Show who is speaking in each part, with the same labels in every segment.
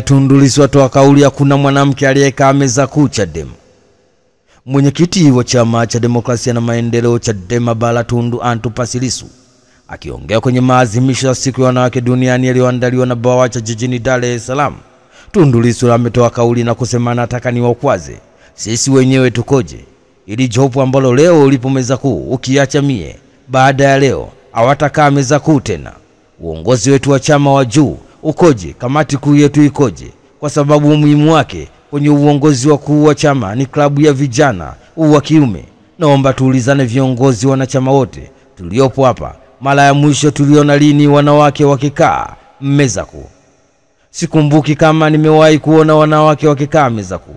Speaker 1: Tundu Lissu atoa kauli hakuna mwanamke aliyekaa meza kuu Chadema. Mwenyekiti wa chama cha demokrasia na maendeleo Chadema Bara Tundu Antipas Lissu akiongea kwenye maadhimisho ya siku ya wanawake duniani yaliyoandaliwa na BAWACHA jijini Dar es Salaam. Tundu Lissu ametoa kauli na kusema nataka niwakwaze sisi wenyewe tukoje, ili jopo ambalo leo lipo meza kuu ukiacha mie, baada ya leo hawatakaa meza kuu tena. Uongozi wetu wa chama wa juu ukoje, kamati kuu yetu ikoje, kwa sababu umuhimu wake kwenye uongozi wa kuu wa chama ni klabu ya vijana wa kiume. Naomba tuulizane viongozi wanachama wote tuliopo hapa, mara ya mwisho tuliona lini wanawake wakikaa meza kuu? Sikumbuki kama nimewahi kuona wanawake wakikaa meza kuu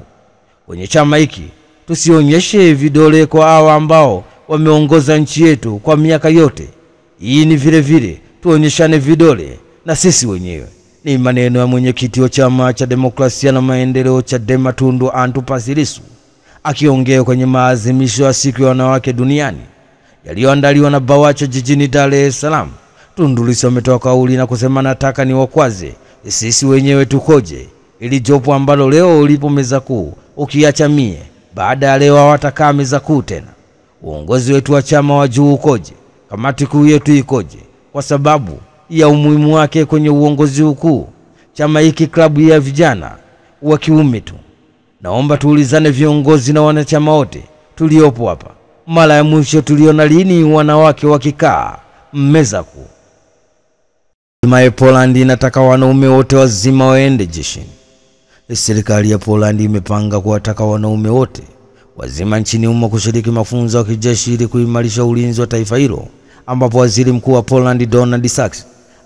Speaker 1: kwenye chama hiki. Tusionyeshe vidole kwa hawa ambao wameongoza nchi yetu kwa miaka yote. Hii ni vile vile tuonyeshane vidole na sisi wenyewe. Ni maneno ya mwenyekiti wa chama cha demokrasia na maendeleo Chadema Tundu Antipas Lissu akiongea kwenye maadhimisho ya siku ya wanawake duniani yaliyoandaliwa na BAWACHA jijini Dar es Salaam. Tundu Lissu ametoa kauli na kusema nataka niwakwaze sisi wenyewe tukoje, ili jopo ambalo leo lipo meza kuu ukiacha mie, baada ya leo hawatakaa meza kuu tena. Uongozi wetu wa chama wa juu ukoje, kamati kuu yetu ikoje, kwa sababu ya umuhimu wake kwenye uongozi ukuu chama hiki klabu ya vijana wa kiume tu. Naomba tuulizane viongozi na wanachama wote tuliopo hapa, mara ya mwisho tuliona lini wanawake wakikaa meza kuu? Poland inataka wanaume wote wazima waende jeshini. Serikali ya Poland imepanga kuwataka wanaume wote wazima nchini humo kushiriki mafunzo ya kijeshi ili kuimarisha ulinzi wa taifa hilo, ambapo waziri mkuu wa Poland Donald Tusk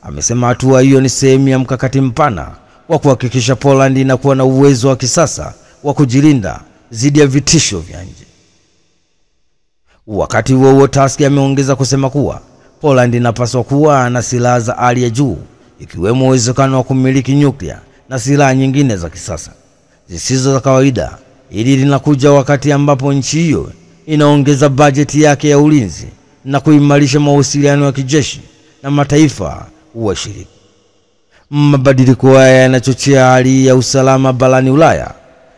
Speaker 1: amesema hatua hiyo ni sehemu ya mkakati mpana wa kuhakikisha Poland inakuwa na uwezo wa kisasa wa kujilinda dhidi ya vitisho vya nje. Wakati huo Tusk ameongeza kusema kuwa Poland inapaswa kuwa na silaha za hali ya juu, ikiwemo uwezekano wa kumiliki nyuklia na silaha nyingine za kisasa zisizo za kawaida. Hili linakuja wakati ambapo nchi hiyo inaongeza bajeti yake ya ulinzi na kuimarisha mawasiliano ya kijeshi na mataifa washiriki. Mabadiliko haya yanachochea hali ya usalama barani Ulaya,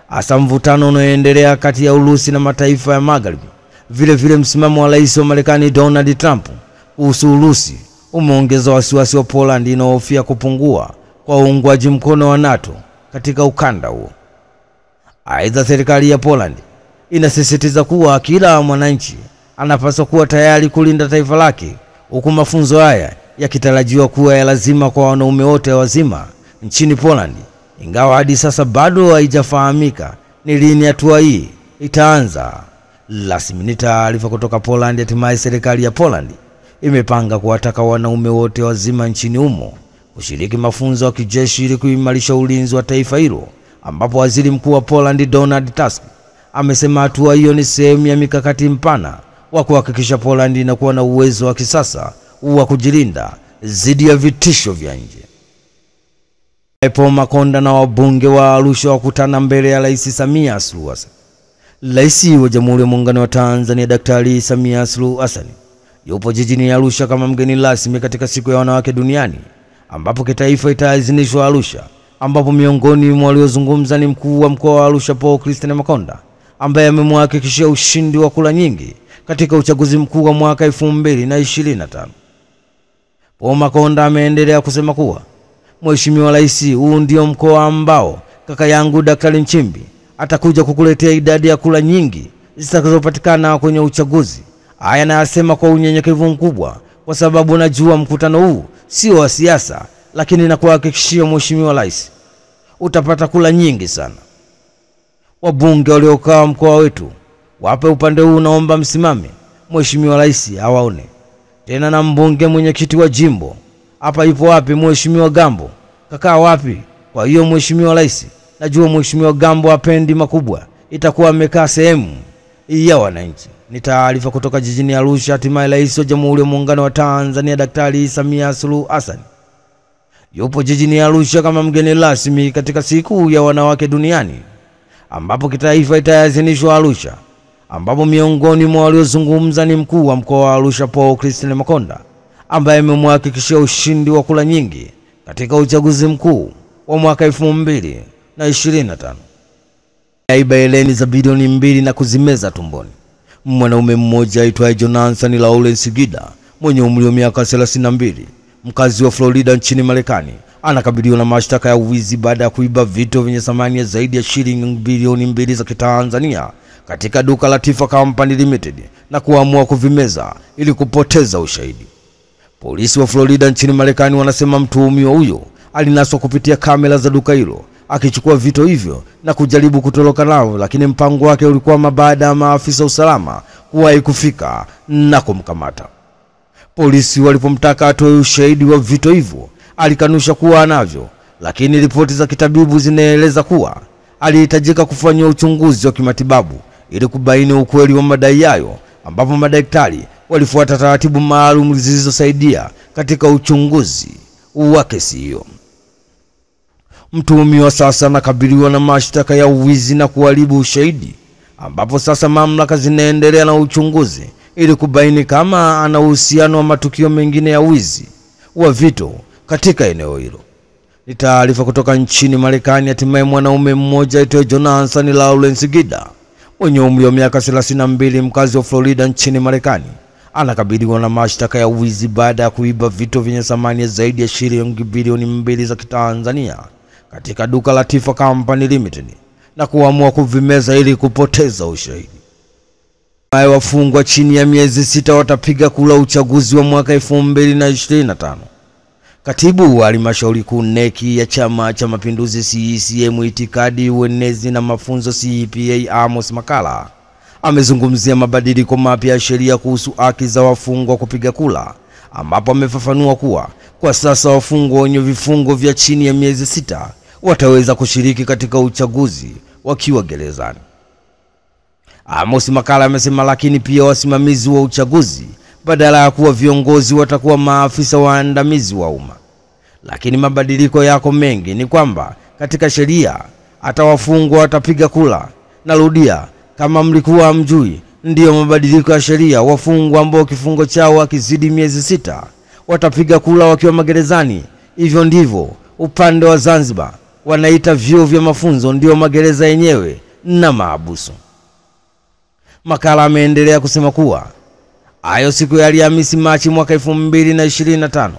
Speaker 1: hasa mvutano unaoendelea kati ya Urusi na mataifa ya Magharibi. Vile vile msimamo wa rais wa Marekani Donald Trump kuhusu Urusi umeongeza wasiwasi wa Poland inayohofia kupungua kwa uungwaji mkono wa NATO katika ukanda huo. Aidha, serikali ya Poland inasisitiza kuwa kila mwananchi anapaswa kuwa tayari kulinda taifa lake, huku mafunzo haya yakitarajiwa kuwa ya lazima kwa wanaume wote wazima nchini Poland, ingawa hadi sasa bado haijafahamika ni lini hatua hii itaanza rasmi. Ni taarifa kutoka Poland. Hatimaye serikali ya Poland imepanga kuwataka wanaume wote wazima nchini humo kushiriki mafunzo ya kijeshi ili kuimarisha ulinzi wa taifa hilo, ambapo waziri mkuu wa Poland Donald Tusk amesema hatua hiyo ni sehemu ya mikakati mpana wa kuhakikisha Poland inakuwa na uwezo wa kisasa wa kujilinda dhidi ya vitisho vya nje. Paul Makonda na wabunge wa Arusha wakutana mbele ya Rais Samia Suluhu Hassan. Rais wa Jamhuri ya Muungano wa Tanzania Daktari Samia Suluhu Hassan yupo jijini Arusha kama mgeni rasmi katika siku ya wanawake duniani, ambapo kitaifa itaadhimishwa Arusha, ambapo miongoni mwa waliozungumza ni mkuu wa mkoa wa Arusha Paul Christian Makonda, ambaye amemhakikishia ushindi wa kura nyingi katika uchaguzi mkuu wa mwaka 2025. Paul Makonda ameendelea kusema kuwa Mheshimiwa Rais, huu ndio mkoa ambao kaka yangu Daktari Nchimbi atakuja kukuletea idadi ya kura nyingi zitakazopatikana kwenye uchaguzi. Haya anasema kwa unyenyekevu mkubwa, kwa sababu najua mkutano huu sio wa siasa, lakini nakuhakikishia Mheshimiwa Rais utapata kura nyingi sana. Wabunge waliokaa mkoa wetu wape upande huu, naomba msimame, Mheshimiwa Rais awaone. Tena na mbunge mwenyekiti wa jimbo hapa yupo wapi? Mheshimiwa Gambo kakaa wapi? Kwa hiyo Mheshimiwa Rais, najua Mheshimiwa Gambo hapendi makubwa, itakuwa amekaa sehemu ya wananchi. Ni taarifa kutoka jijini Arusha. Hatimaye Rais wa Jamhuri ya Muungano wa Tanzania Daktari Samia Suluhu Hassan yupo jijini Arusha kama mgeni rasmi katika siku ya wanawake duniani, ambapo kitaifa itaadhimishwa Arusha, ambapo miongoni mwa waliozungumza ni mkuu wa mkoa wa Arusha Paul Christian Makonda, ambaye amemhakikishia ushindi wa kura nyingi katika uchaguzi mkuu wa mwaka 2025. Aiba heleni za bilioni 2 na kuzimeza tumboni. Mwanaume mmoja aitwaye Jonathan Lawrence Gida mwenye umri wa miaka 32, mkazi wa Florida nchini Marekani, anakabiliwa na mashtaka ya uwizi baada ya kuiba vitu vyenye thamani ya zaidi ya shilingi bilioni 2 za Kitanzania katika duka la Tifa Company Limited na kuamua kuvimeza ili kupoteza ushahidi. Polisi wa Florida nchini Marekani wanasema mtuhumiwa huyo alinaswa kupitia kamera za duka hilo akichukua vitu hivyo na kujaribu kutoroka nao, lakini mpango wake ulikuwa baada ya maafisa usalama kuwahi kufika na kumkamata. Polisi walipomtaka atoe ushahidi wa vitu hivyo, alikanusha kuwa anavyo, lakini ripoti za kitabibu zinaeleza kuwa alihitajika kufanya uchunguzi wa kimatibabu ili kubaini ukweli wa madai hayo, ambapo madaktari walifuata taratibu maalum zilizosaidia katika uchunguzi wa kesi hiyo. Mtuhumiwa sasa anakabiliwa na mashtaka ya uwizi na kuharibu ushahidi, ambapo sasa mamlaka zinaendelea na uchunguzi ili kubaini kama ana uhusiano wa matukio mengine ya wizi wa vitu katika eneo hilo. Ni taarifa kutoka nchini Marekani. Hatimaye mwanaume mmoja aitwaye Jonathan Lawrence Gida mwenye umri wa miaka 32, mkazi wa Florida nchini Marekani, anakabiliwa na mashtaka ya uwizi baada ya kuiba vitu vyenye thamani ya zaidi ya shilingi bilioni 2 za Kitanzania katika duka la Tifa Company Limited na kuamua kuvimeza ili kupoteza ushahidi. Wafungwa chini ya miezi 6 watapiga kura uchaguzi wa mwaka 2025. Katibu wa Halmashauri Kuu NEC ya Chama cha Mapinduzi CCM Itikadi, Uenezi na Mafunzo CPA Amos Makalla amezungumzia mabadiliko mapya ya sheria kuhusu haki za wafungwa kupiga kura, ambapo amefafanua kuwa kwa sasa wafungwa wenye vifungo vya chini ya miezi 6 wataweza kushiriki katika uchaguzi wakiwa gerezani. Amos Makalla amesema lakini pia wasimamizi wa uchaguzi badala ya kuwa viongozi watakuwa maafisa waandamizi wa umma. Lakini mabadiliko yako mengi ni kwamba katika sheria hata wafungwa watapiga kura. Narudia, kama mlikuwa hamjui, ndio mabadiliko ya sheria. Wafungwa ambao kifungo chao kizidi miezi 6 watapiga kura wakiwa magerezani. Hivyo ndivyo upande wa Zanzibar wanaita vyuo vya mafunzo, ndio magereza yenyewe na maabusu. Makalla ameendelea kusema kuwa hayo siku ya Alhamisi Machi mwaka 2025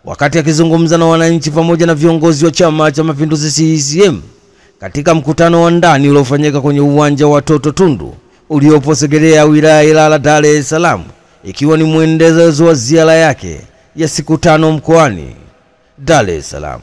Speaker 1: wakati akizungumza na wananchi pamoja na viongozi wa Chama cha Mapinduzi CCM katika mkutano wa ndani uliofanyika kwenye uwanja wa Toto Tundu uliopo Segerea, wilaya ya Ilala, Dar es Salaam, ikiwa ni mwendelezo wa ziara yake ya siku 5 mkoani Dar es Salaam.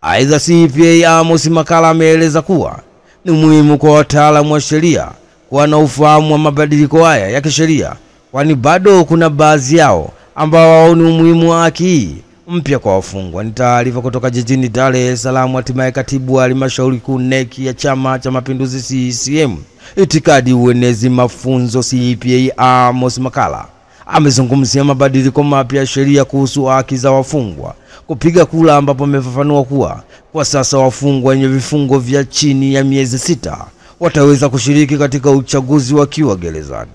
Speaker 1: Aidha, CPA Amos Makalla ameeleza kuwa ni muhimu kwa wataalamu wa sheria kuwa na ufahamu wa mabadiliko haya ya kisheria, kwani bado kuna baadhi yao ambao waoni umuhimu wa haki hii mpya kwa wafungwa. Ni taarifa kutoka jijini Dar es Salaam. Hatimaye katibu wa Halmashauri Kuu NEC ya Chama cha Mapinduzi CCM Itikadi, Uenezi, Mafunzo CPA Amos Makalla amezungumzia mabadiliko mapya ya sheria kuhusu haki za wafungwa kupiga kura, ambapo amefafanua kuwa kwa sasa wafungwa wenye vifungo vya chini ya miezi 6 wataweza kushiriki katika uchaguzi wakiwa gerezani.